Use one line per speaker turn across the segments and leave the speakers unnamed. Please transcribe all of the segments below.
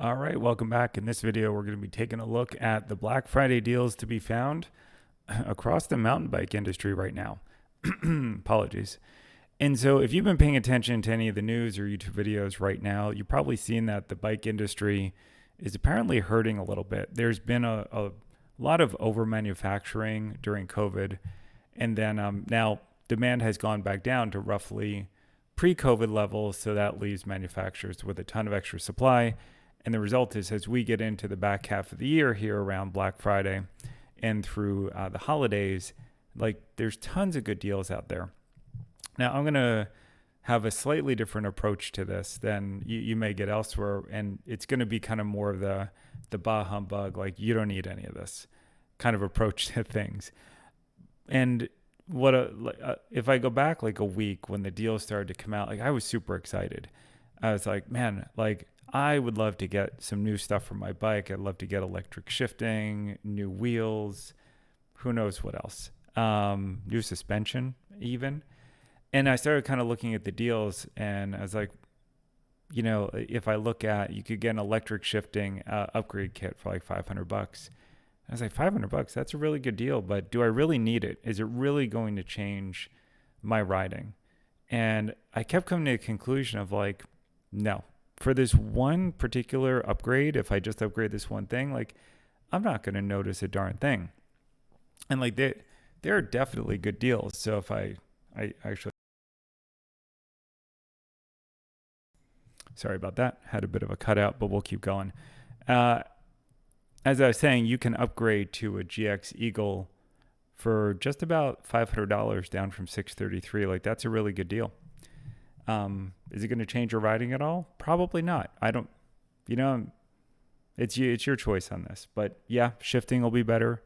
All right, welcome back. In this video, we're going to be taking a look at the Black Friday deals to be found across the mountain bike industry right now. Apologies. And so if you've been paying attention to any of the news or YouTube videos right now, you've probably seen that the bike industry is apparently hurting a little bit. There's been a lot of over manufacturing during COVID. And then now demand has gone back down to roughly pre-COVID levels. So that leaves manufacturers with a ton of extra supply. And the result is, as we get into the back half of the year here around Black Friday and through the holidays, like there's tons of good deals out there. Now, I'm going to have a slightly different approach to this than you may get elsewhere. And it's going to be kind of more of the bah humbug, like you don't need any of this kind of approach to things. And if I go back like a week when the deals started to come out, like I was super excited. I was like, man, like I would love to get some new stuff for my bike. I'd love to get electric shifting, new wheels, who knows what else, new suspension even. And I started kind of looking at the deals and I was like, you know, if I look at, you could get an electric shifting upgrade kit for like $500. I was like, $500, that's a really good deal, but do I really need it? Is it really going to change my riding? And I kept coming to a conclusion of like, no. For this one particular upgrade, if I just upgrade this one thing, like I'm not going to notice a darn thing. And like there are definitely good deals. So if I actually, sorry about that, had a bit of a cutout, but we'll keep going. As I was saying, you can upgrade to a GX Eagle for just about $500 down from $633. Like that's a really good deal. Is it going to change your riding at all? Probably not. I don't, it's your choice on this, but yeah, shifting will be better.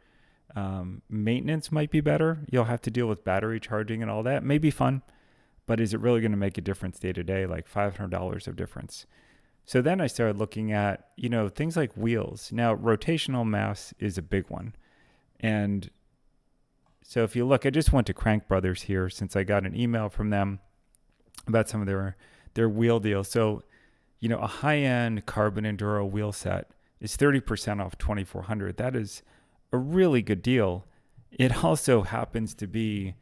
Maintenance might be better. You'll have to deal with battery charging and all that. May be fun, but is it really going to make a difference day to day? Like $500 of difference. So then I started looking at, things like wheels. Now, rotational mass is a big one. And so if you look, I just went to Crank Brothers here since I got an email from them about some of their wheel deals. So, a high-end carbon enduro wheel set is 30% off $2,400. That is a really good deal. It also happens to be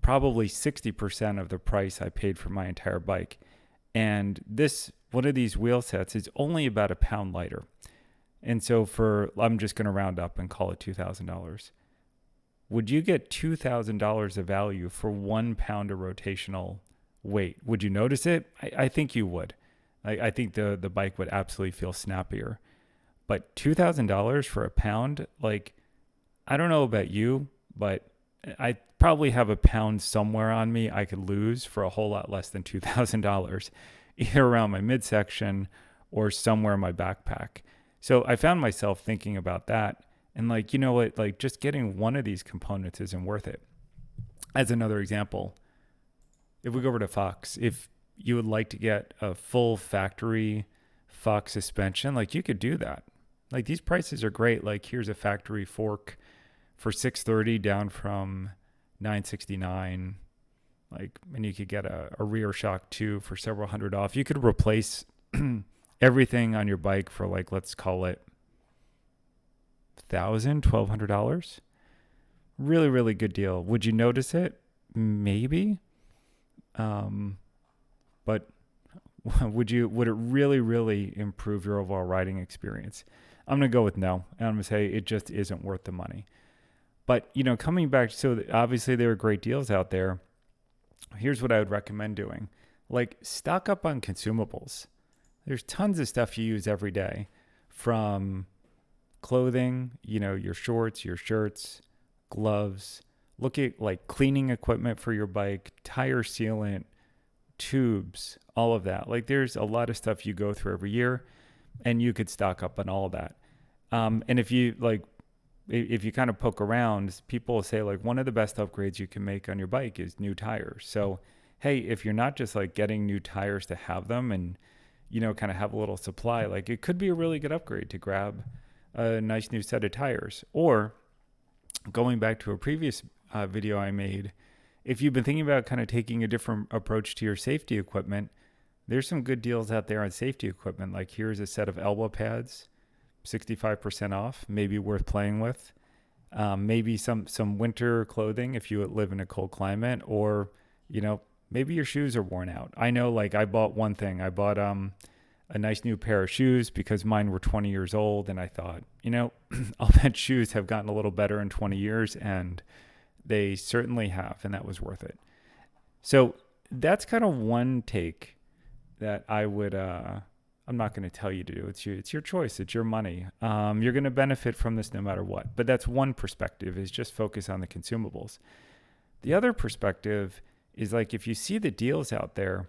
probably 60% of the price I paid for my entire bike. And one of these wheel sets is only about a pound lighter. And so I'm just going to round up and call it $2,000. Would you get $2,000 of value for 1 pound of rotational weight? Would you notice it? I think you would. I think the bike would absolutely feel snappier. But $2,000 for a pound, like, I don't know about you, but I probably have a pound somewhere on me I could lose for a whole lot less than $2,000, either around my midsection or somewhere in my backpack. So I found myself thinking about that. And like, you know what, like just getting one of these components isn't worth it. As another example, if we go over to Fox, if you would like to get a full factory Fox suspension, like you could do that. Like these prices are great. Like here's a factory fork for $630 down from $969. Like, and you could get a rear shock too for several hundred off. You could replace everything on your bike for like, let's call it $1,200. Really, really good deal. Would you notice it? Maybe. But would it really, really improve your overall riding experience? I'm going to go with no. And I'm going to say it just isn't worth the money. But, coming back, so obviously there are great deals out there. Here's what I would recommend doing. Like stock up on consumables. There's tons of stuff you use every day, from clothing, your shorts, your shirts, gloves. Look at like cleaning equipment for your bike, tire sealant, tubes, all of that. Like there's a lot of stuff you go through every year and you could stock up on all of that. And if you kind of poke around, people will say like one of the best upgrades you can make on your bike is new tires. So, hey, if you're not just like getting new tires to have them and, kind of have a little supply, like it could be a really good upgrade to grab a nice new set of tires. Or going back to a previous video I made, if you've been thinking about kind of taking a different approach to your safety equipment, There's some good deals out there on safety equipment. Like here's a set of elbow pads, 65% off, maybe worth playing with. Maybe some winter clothing if you live in a cold climate, or maybe your shoes are worn out. I know, like I bought one thing. I bought a nice new pair of shoes because mine were 20 years old, and I thought, I'll bet shoes have gotten a little better in 20 years, and they certainly have, and that was worth it. So that's kind of one take that I would. I'm not going to tell you to do. It's your choice. It's your money. You're going to benefit from this no matter what. But that's one perspective, is just focus on the consumables. The other perspective is like if you see the deals out there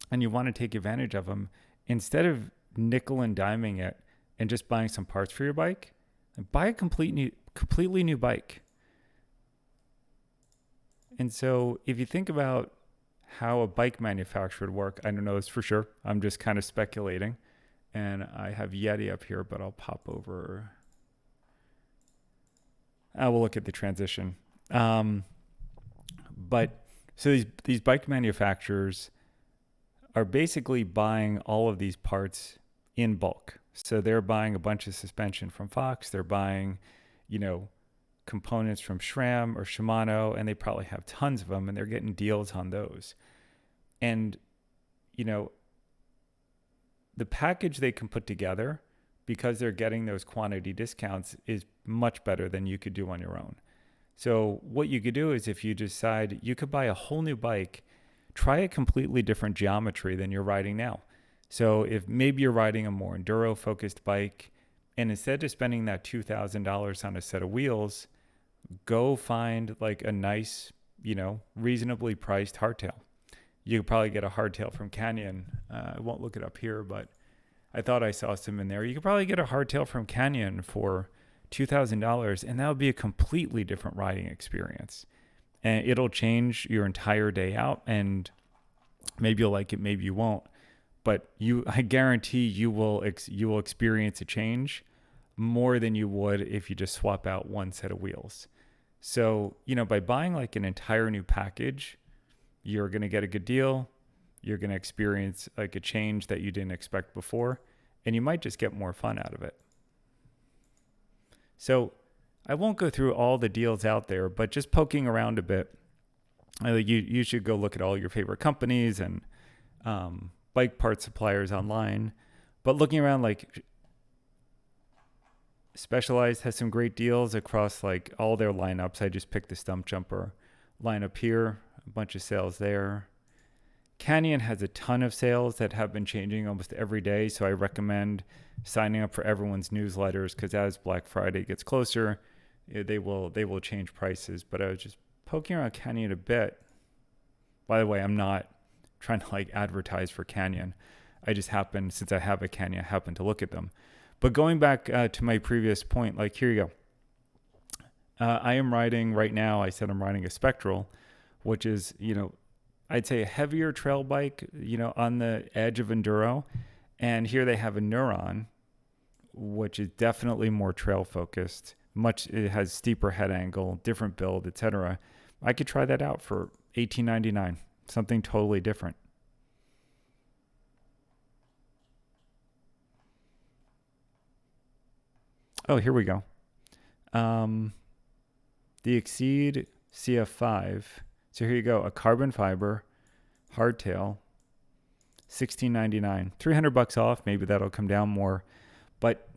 and you want to take advantage of them, instead of nickel and diming it and just buying some parts for your bike, buy a completely new bike. And so if you think about how a bike manufacturer would work, I don't know this for sure. I'm just kind of speculating. And I have Yeti up here, but I'll pop over. I will look at the transition. But so these bike manufacturers are basically buying all of these parts in bulk. So they're buying a bunch of suspension from Fox. They're buying, components from SRAM or Shimano, and they probably have tons of them, and they're getting deals on those. And, the package they can put together, because they're getting those quantity discounts, is much better than you could do on your own. So what you could do is, if you decide you could buy a whole new bike, try a completely different geometry than you're riding now. So if maybe you're riding a more enduro focused bike, and instead of spending that $2,000 on a set of wheels, go find like a nice, reasonably priced hardtail. You could probably get a hardtail from Canyon. I won't look it up here, but I thought I saw some in there. You could probably get a hardtail from Canyon for $2,000, and that would be a completely different riding experience. And it'll change your entire day out, and maybe you'll like it, maybe you won't. But I guarantee you will experience a change more than you would if you just swap out one set of wheels. So, by buying like an entire new package, you're going to get a good deal. You're going to experience like a change that you didn't expect before, and you might just get more fun out of it. So I won't go through all the deals out there, but just poking around a bit, you should go look at all your favorite companies and bike part suppliers online. But looking around, like Specialized has some great deals across like all their lineups. I just picked the Stump Jumper lineup here, a bunch of sales there. Canyon has a ton of sales that have been changing almost every day, so I recommend signing up for everyone's newsletters, because as Black Friday gets closer, they will change prices. But I was just poking around Canyon a bit. By the way, I'm not trying to like advertise for Canyon. I just happened, since I have a Canyon, I happen to look at them. But going back to my previous point, like here you go. I am riding right now, I said I'm riding a Spectral, which is, I'd say a heavier trail bike, on the edge of enduro. And here they have a Neuron, which is definitely more trail focused. It has steeper head angle, different build, etc. I could try that out for $18.99, something totally different. Oh, here we go. The Exceed CF5. So here you go, a carbon fiber hardtail, $16.99, $300 off. Maybe that'll come down more. But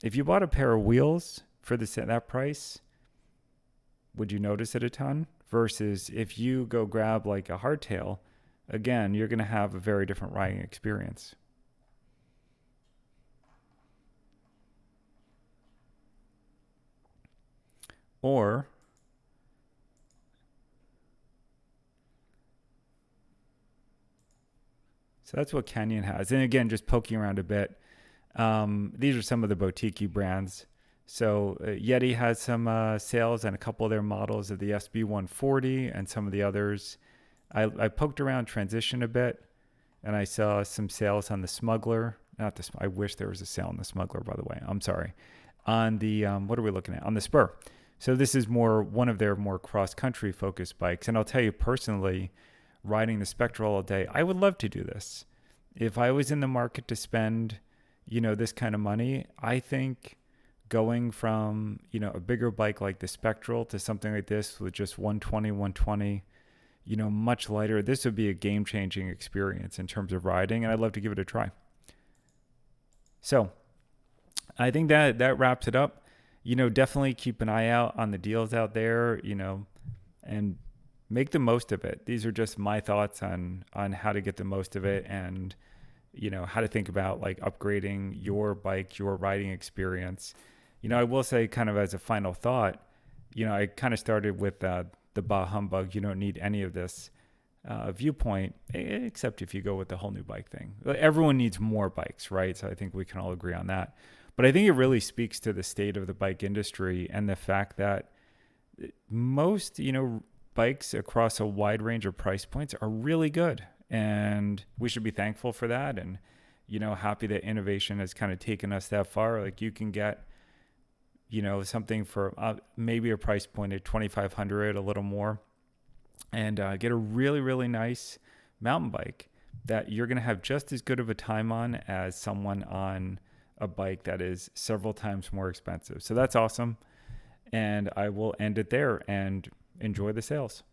if you bought a pair of wheels for that price, would you notice it a ton? Versus if you go grab like a hardtail, again, you're going to have a very different riding experience. Or so that's what Canyon has. And again, just poking around a bit. These are some of the boutique brands. So Yeti has some sales on a couple of their models of the SB140 and some of the others. I poked around Transition a bit, and I saw some sales on the Smuggler. I wish there was a sale on the Smuggler, by the way. I'm sorry. On the, what are we looking at? On the Spur. So this is one of their more cross-country focused bikes. And I'll tell you personally, riding the Spectral all day, I would love to do this. if I was in the market to spend, this kind of money, I think going from, a bigger bike like the Spectral to something like this with just 120, much lighter, this would be a game changing experience in terms of riding. And I'd love to give it a try. So I think that wraps it up. Definitely keep an eye out on the deals out there, and make the most of it. These are just my thoughts on how to get the most of it, and how to think about like upgrading your bike, your riding experience. I will say, kind of as a final thought, I kind of started with the Humbug. You don't need any of this viewpoint, except if you go with the whole new bike thing. Everyone needs more bikes, right? So I think we can all agree on that. But I think it really speaks to the state of the bike industry and the fact that most, bikes across a wide range of price points are really good. And we should be thankful for that. And, happy that innovation has kind of taken us that far. Like you can get, something for maybe a price point at $2,500, a little more, and get a really, really nice mountain bike that you're going to have just as good of a time on as someone on a bike that is several times more expensive. So that's awesome. And I will end it there and enjoy the sales.